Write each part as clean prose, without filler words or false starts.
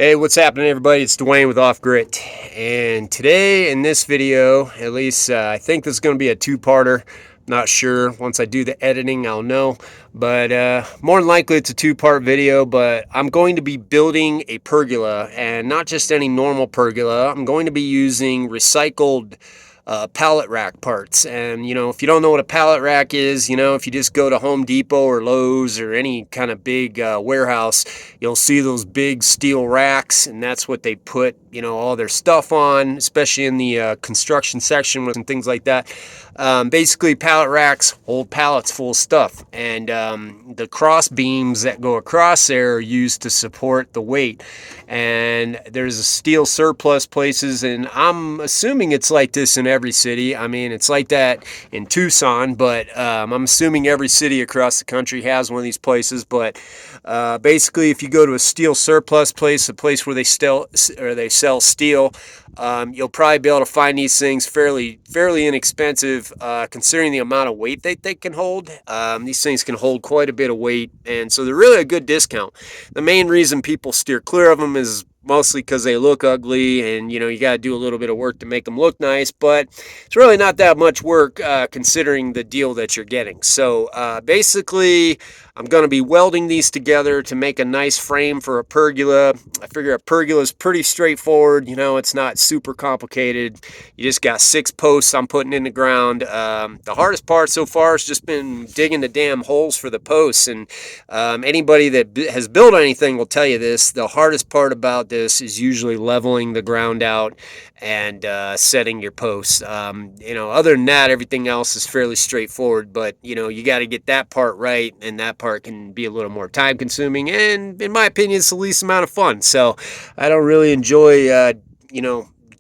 Hey, what's happening, everybody? It's Dwayne with Off Grit, and today in this video, at least I think this is going to be a two-parter. Not sure. Once I do the editing, I'll know. But more than likely, it's a two-part video. But I'm going to be building a pergola, and not just any normal pergola. I'm going to be using recycled pallet rack parts. And, if you don't know what a pallet rack is, if you just go to Home Depot or Lowe's or any kind of big warehouse, you'll see those big steel racks, and that's what they put, all their stuff on, especially in the construction section and things like that. Basically, pallet racks hold pallets full of stuff, and the cross beams that go across there are used to support the weight. And there's a steel surplus places, and I'm assuming it's like this in every city. I mean, it's like that in Tucson, but I'm assuming every city across the country has one of these places. But basically, if you go to a steel surplus place, a place where they sell steel, you'll probably be able to find these things fairly inexpensive, considering the amount of weight they can hold. These things can hold quite a bit of weight, and so they're really a good discount. The main reason people steer clear of them is mostly because they look ugly, and you got to do a little bit of work to make them look nice, but it's really not that much work considering the deal that you're getting. So basically, I'm going to be welding these together to make a nice frame for a pergola. I figure a pergola is pretty straightforward. It's not super complicated. You just got 6 posts I'm putting in the ground. The hardest part so far has just been digging the damn holes for the posts, and anybody that has built anything will tell you this. The hardest part about this is usually leveling the ground out and setting your posts. Other than that, everything else is fairly straightforward, but you got to get that part right, and that part can be a little more time consuming, and in my opinion, it's the least amount of fun. So I don't really enjoy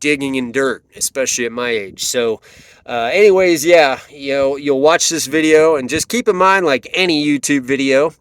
digging in dirt, especially at my age. So anyways, yeah, you'll watch this video, and just keep in mind, like any YouTube video,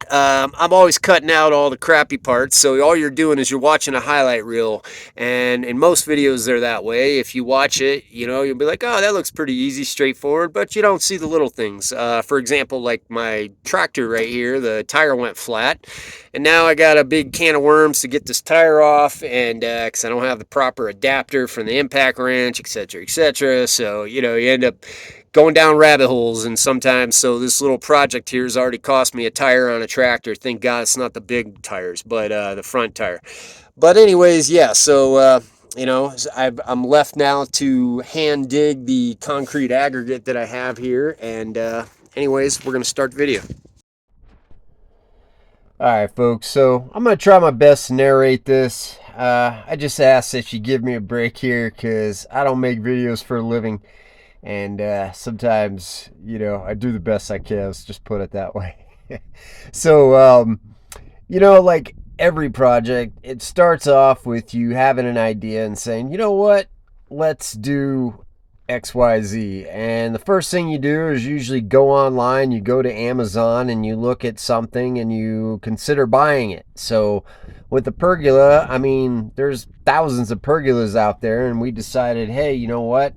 I'm always cutting out all the crappy parts, so all you're doing is you're watching a highlight reel, and in most videos they're that way. If you watch it, you'll be like, oh, that looks pretty easy, straightforward, but you don't see the little things. For example, like my tractor right here, the tire went flat, and now I got a big can of worms to get this tire off, and because I don't have the proper adapter for the impact wrench, etc., so you end up going down rabbit holes. And sometimes, so this little project here has already cost me a tire on a tractor. Thank God it's not the big tires, but the front tire. But anyways, yeah, so I'm left now to hand dig the concrete aggregate that I have here, and anyways, we're gonna start the video. Alright folks, so I'm going to try my best to narrate this. I just ask that you give me a break here, because I don't make videos for a living. And sometimes, I do the best I can. Let's just put it that way. So, like every project, it starts off with you having an idea and saying, you know what, let's do XYZ. And the first thing you do is usually go online, you go to Amazon, and you look at something and you consider buying it. So with the pergola, I mean, there's thousands of pergolas out there, and we decided, hey, you know what?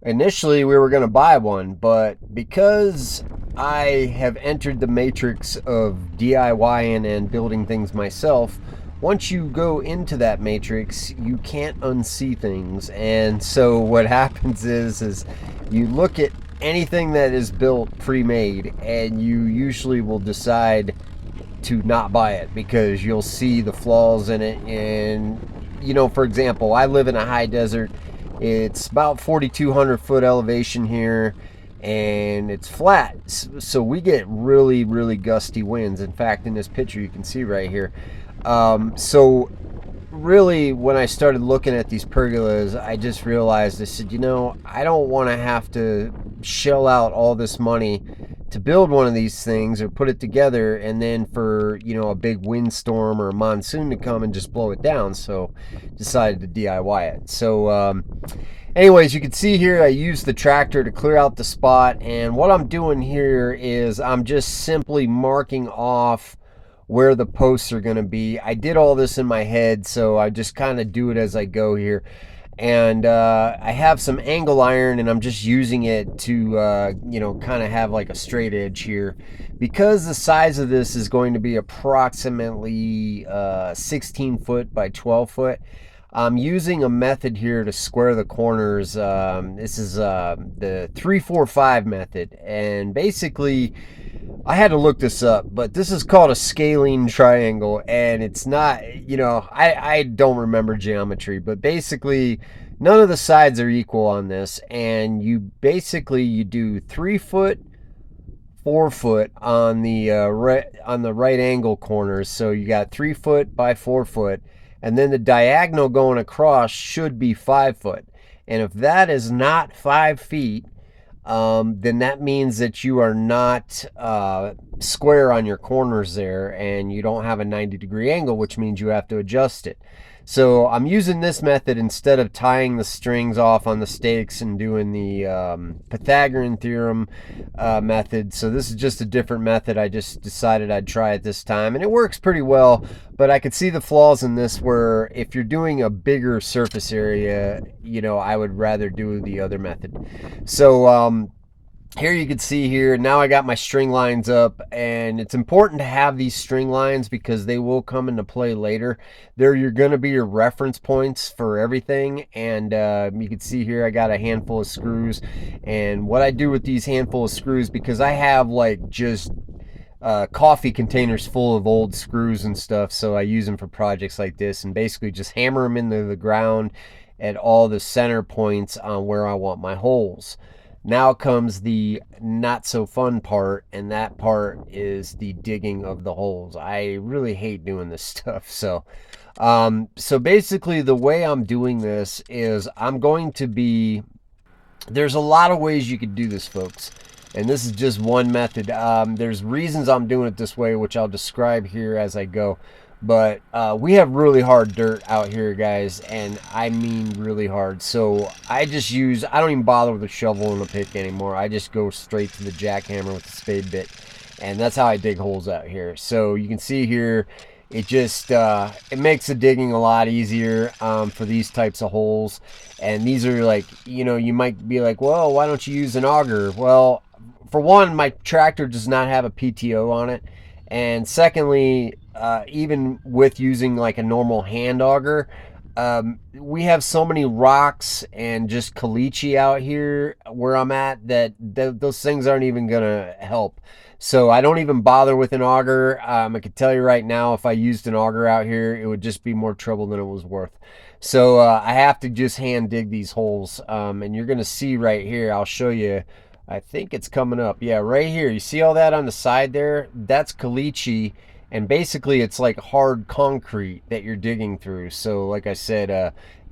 Initially, we were going to buy one, but because I have entered the matrix of DIYing and building things myself, once you go into that matrix, you can't unsee things. And so what happens is you look at anything that is built pre-made, and you usually will decide to not buy it because you'll see the flaws in it. And, for example, I live in a high desert. It's about 4,200 foot elevation here, and it's flat, so we get really gusty winds. In fact, in this picture you can see right here. So really, when I started looking at these pergolas, I just realized, I said, I don't want to have to shell out all this money to build one of these things or put it together, and then for a big windstorm or a monsoon to come and just blow it down. So decided to DIY it. So anyways, you can see here I used the tractor to clear out the spot, and what I'm doing here is I'm just simply marking off where the posts are going to be. I did all this in my head, so I just kind of do it as I go here. And I have some angle iron, and I'm just using it to kind of have like a straight edge here, because the size of this is going to be approximately 16 foot by 12 foot. I'm using a method here to square the corners. This is the 3-4-5 method, and basically I had to look this up, but this is called a scalene triangle, and it's not, I don't remember geometry, but basically none of the sides are equal on this, and you do 3 foot, 4 foot on the right angle corners. So you got 3 foot by 4 foot, and then the diagonal going across should be 5 foot. And if that is not 5 feet, then that means that you are not square on your corners there, and you don't have a 90-degree angle, which means you have to adjust it. So I'm using this method instead of tying the strings off on the stakes and doing the Pythagorean theorem method. So this is just a different method. I just decided I'd try it this time, and it works pretty well, but I could see the flaws in this, where if you're doing a bigger surface area, I would rather do the other method. So here you can see here, now I got my string lines up, and it's important to have these string lines because they will come into play later. You're going to be your reference points for everything, and you can see here I got a handful of screws. And what I do with these handful of screws, because I have like just coffee containers full of old screws and stuff, so I use them for projects like this, and basically just hammer them into the ground at all the center points on where I want my holes. Now comes the not so fun part, and that part is the digging of the holes. I really hate doing this stuff. So basically the way I'm doing this is there's a lot of ways you could do this, folks, and this is just one method. There's reasons I'm doing it this way, which I'll describe here as I go. But we have really hard dirt out here, guys, and I mean really hard. So I don't even bother with a shovel and a pick anymore. I just go straight to the jackhammer with the spade bit, and that's how I dig holes out here. So you can see here, it just it makes the digging a lot easier for these types of holes. And these are like, you might be like, well, why don't you use an auger? Well, for one, my tractor does not have a PTO on it, and secondly, even with using like a normal hand auger, we have so many rocks and just caliche out here where I'm at that those things aren't even gonna help. So I don't even bother with an auger. I can tell you right now, if I used an auger out here, it would just be more trouble than it was worth. So I have to just hand dig these holes, and you're gonna see right here, I'll show you. I think it's coming up. Yeah, right here. You see all that on the side there? That's caliche, and basically it's like hard concrete that you're digging through. So like I said,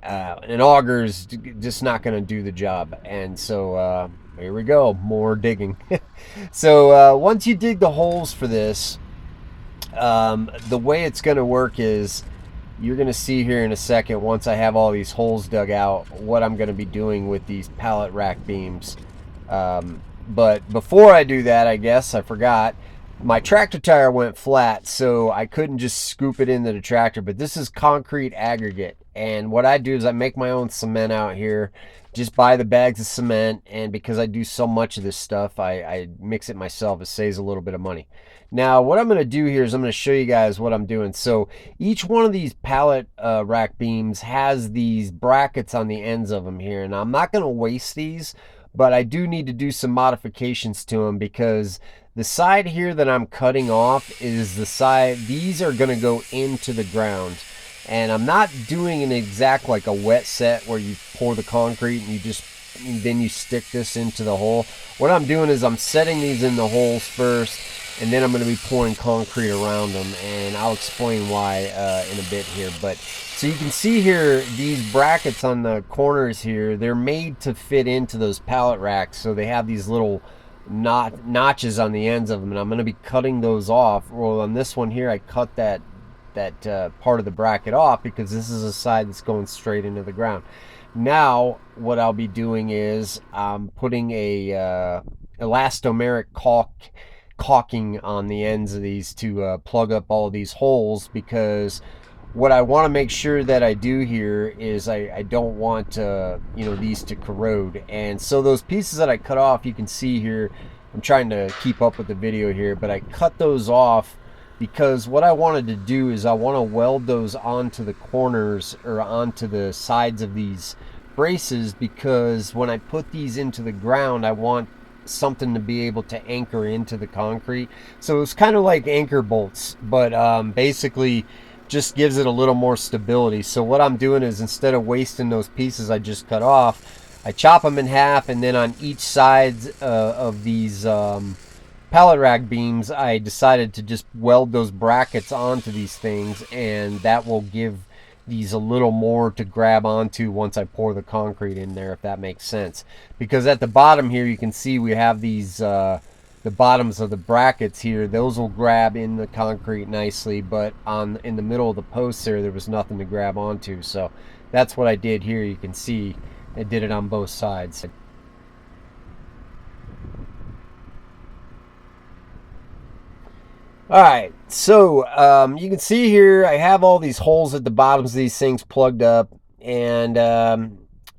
an auger is just not going to do the job. And so here we go, more digging. So once you dig the holes for this, the way it's going to work is, you're going to see here in a second, once I have all these holes dug out, what I'm going to be doing with these pallet rack beams. But before I do that, I guess I forgot, my tractor tire went flat, so I couldn't just scoop it into the tractor. But this is concrete aggregate, and what I do is I make my own cement out here. Just buy the bags of cement, and because I do so much of this stuff, I mix it myself. It saves a little bit of money. Now what I'm going to do here is I'm going to show you guys what I'm doing. So each one of these pallet rack beams has these brackets on the ends of them here, and I'm not going to waste these, but I do need to do some modifications to them, because the side here that I'm cutting off is the side, these are going to go into the ground. And I'm not doing an exact like a wet set where you pour the concrete and then you stick this into the hole. What I'm doing is I'm setting these in the holes first, and then I'm going to be pouring concrete around them, and I'll explain why in a bit here. But so you can see here, these brackets on the corners here, they're made to fit into those pallet racks, so they have these little notches on the ends of them, and I'm going to be cutting those off. Well, on this one here, I cut that part of the bracket off because this is a side that's going straight into the ground. Now what I'll be doing is I'm putting a elastomeric caulking on the ends of these to plug up all of these holes, because what I want to make sure that I do here is I don't want these to corrode. And so those pieces that I cut off, you can see here, I'm trying to keep up with the video here, but I cut those off because what I wanted to do is I want to weld those onto the corners or onto the sides of these braces, because when I put these into the ground, I want something to be able to anchor into the concrete. So it's kind of like anchor bolts, but basically just gives it a little more stability. So what I'm doing is, instead of wasting those pieces I just cut off, I chop them in half, and then on each side of these pallet rack beams, I decided to just weld those brackets onto these things, and that will give these a little more to grab onto once I pour the concrete in there, if that makes sense. Because at the bottom here, you can see we have these the bottoms of the brackets here. Those will grab in the concrete nicely, but in the middle of the post there was nothing to grab onto. So that's what I did here. You can see I did it on both sides. Alright, so you can see here I have all these holes at the bottoms of these things plugged up, and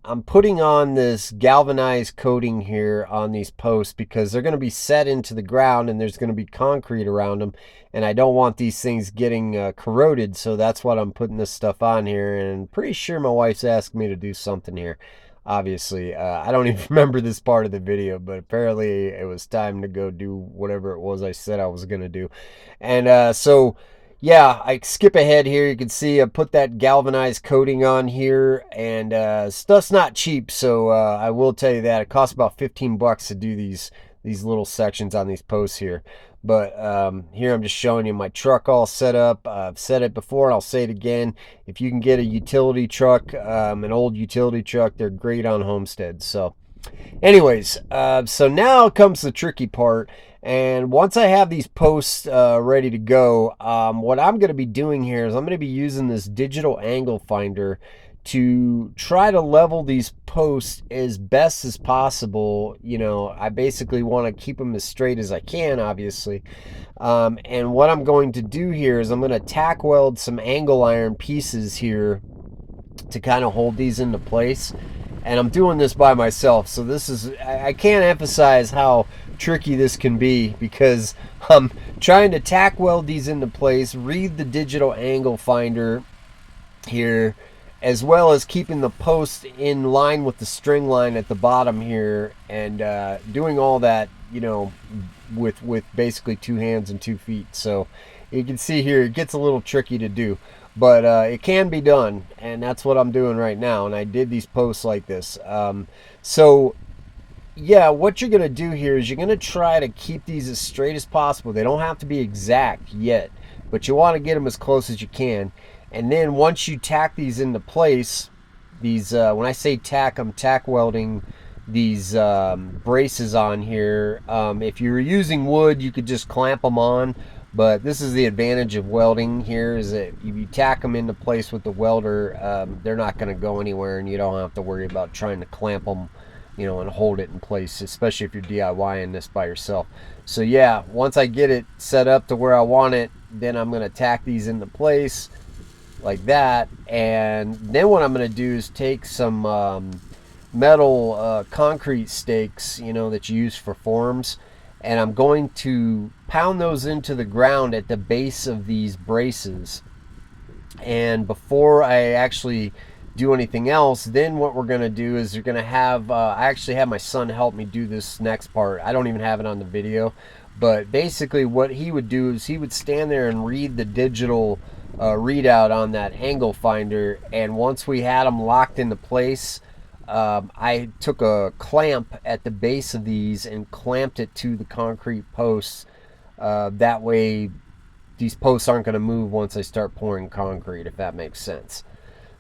I'm putting on this galvanized coating here on these posts because they're going to be set into the ground and there's going to be concrete around them, and I don't want these things getting corroded, so that's what I'm putting this stuff on here. And pretty sure my wife's asked me to do something here. Obviously, I don't even remember this part of the video, but apparently it was time to go do whatever it was I said I was going to do. And so yeah, I skip ahead here. You can see I put that galvanized coating on here, and stuff's not cheap, so I will tell you that it costs about 15 bucks to do these little sections on these posts here. But here I'm just showing you my truck all set up. I've said it before and I'll say it again. If you can get a utility truck, an old utility truck, they're great on homesteads. So anyways, so now comes the tricky part. And once I have these posts ready to go, what I'm going to be doing here is I'm going to be using this digital angle finder to try to level these posts as best as possible. You know, I basically want to keep them as straight as I can, obviously. And what I'm going to do here is I'm going to tack weld some angle iron pieces here to kind of hold these into place. And I'm doing this by myself, so this is, I can't emphasize how tricky this can be, because I'm trying to tack weld these into place, read the digital angle finder here, as well as keeping the post in line with the string line at the bottom here, and doing all that, you know, with basically 2 hands and 2 feet. So you can see here it gets a little tricky to do, but it can be done, and that's what I'm doing right now. And I did these posts like this. So yeah, what you're gonna do here is you're gonna try to keep these as straight as possible. They don't have to be exact yet, but you want to get them as close as you can. And then once you tack these into place, these when I say tack, I'm tack welding these braces on here. If you're using wood, you could just clamp them on, but this is the advantage of welding here, is that if you tack them into place with the welder, they're not going to go anywhere, and you don't have to worry about trying to clamp them, you know, and hold it in place, especially if you're DIYing this by yourself. So yeah, once I get it set up to where I want it, then I'm going to tack these into place like that. And then what I'm going to do is take some metal concrete stakes, you know, that you use for forms, and I'm going to pound those into the ground at the base of these braces. And before I actually do anything else, then what we're going to do is you're going to have I actually have my son help me do this next part. I don't even have it on the video, but basically what he would do is he would stand there and read the digital readout on that angle finder, and once we had them locked into place, I took a clamp at the base of these and clamped it to the concrete posts. That way these posts aren't going to move once I start pouring concrete, if that makes sense.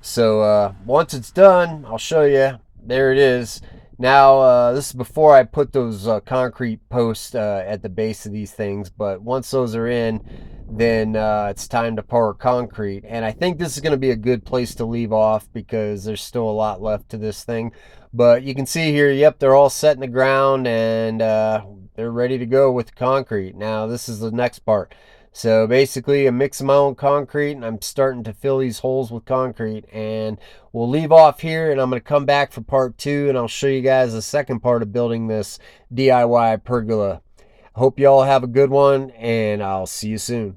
So once it's done, I'll show you. There it is. Now this is before I put those concrete posts at the base of these things, but once those are in, then it's time to pour concrete. And I think this is going to be a good place to leave off, because there's still a lot left to this thing. But you can see here, yep, they're all set in the ground, and they're ready to go with the concrete. Now this is the next part. So basically I'm mixing my own concrete and I'm starting to fill these holes with concrete, and we'll leave off here and I'm going to come back for part 2 and I'll show you guys the second part of building this DIY pergola. Hope you all have a good one, and I'll see you soon.